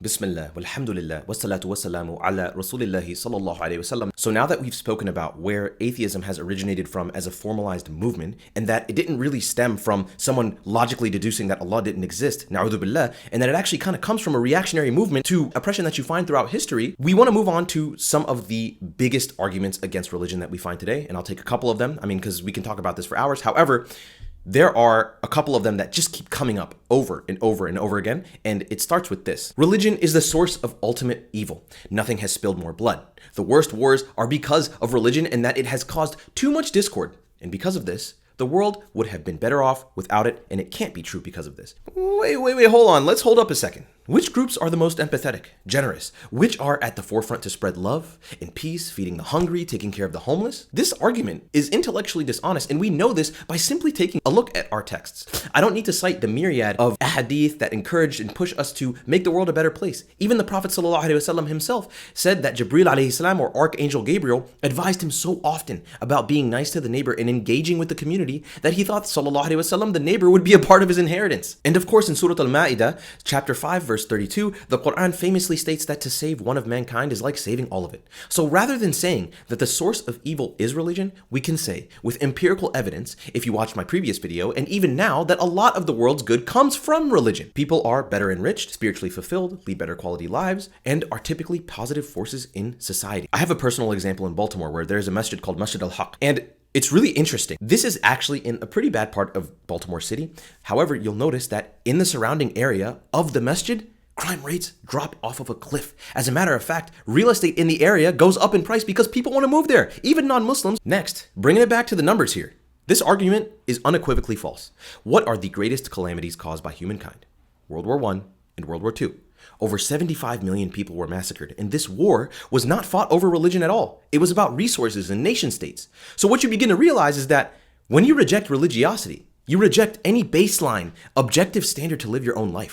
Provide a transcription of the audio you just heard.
Bismillah, walhamdulillah, wassalatu wassalamu ala rasulillahi sallallahu alayhi wasallam. So now that we've spoken about where atheism has originated from as a formalized movement, and that it didn't really stem from someone logically deducing that Allah didn't exist, na'udhu billah, and that it actually kind of comes from a reactionary movement to oppression that you find throughout history, we want to move on to some of the biggest arguments against religion that we find today, and I'll take a couple of them, because we can talk about this for hours. However, there are a couple of them that just keep coming up over and over and over again, and it starts with this. Religion is the source of ultimate evil. Nothing has spilled more blood. The worst wars are because of religion, and that it has caused too much discord. And because of this, the world would have been better off without it, and it can't be true because of this. Wait, hold on. Let's hold up a second. Which groups are the most empathetic, generous? Which are at the forefront to spread love and peace, feeding the hungry, taking care of the homeless? This argument is intellectually dishonest, and we know this by simply taking a look at our texts. I don't need to cite the myriad of ahadith that encourage and push us to make the world a better place. Even the Prophet ﷺ himself said that Jibril alayhi salam, or Archangel Gabriel, advised him so often about being nice to the neighbor and engaging with the community that he thought ﷺ, the neighbor, would be a part of his inheritance. And of course, in Surah Al-Ma'idah, chapter 5, verse 32, the Quran famously states that to save one of mankind is like saving all of it. So rather than saying that the source of evil is religion, we can say with empirical evidence, if you watched my previous video, and even now, that a lot of the world's good comes from religion. People are better enriched, spiritually fulfilled, lead better quality lives, and are typically positive forces in society. I have a personal example in Baltimore where there's a masjid called Masjid al-Haq, and it's really interesting. This is actually in a pretty bad part of Baltimore City. However, you'll notice that in the surrounding area of the masjid, crime rates drop off of a cliff. As a matter of fact, real estate in the area goes up in price because people want to move there, even non-Muslims. Next, bringing it back to the numbers here. This argument is unequivocally false. What are the greatest calamities caused by humankind? World War I and World War II. Over 75 million people were massacred, and this war was not fought over religion at all. It was about resources and nation states. So what you begin to realize is that when you reject religiosity, you reject any baseline, objective standard to live your own life.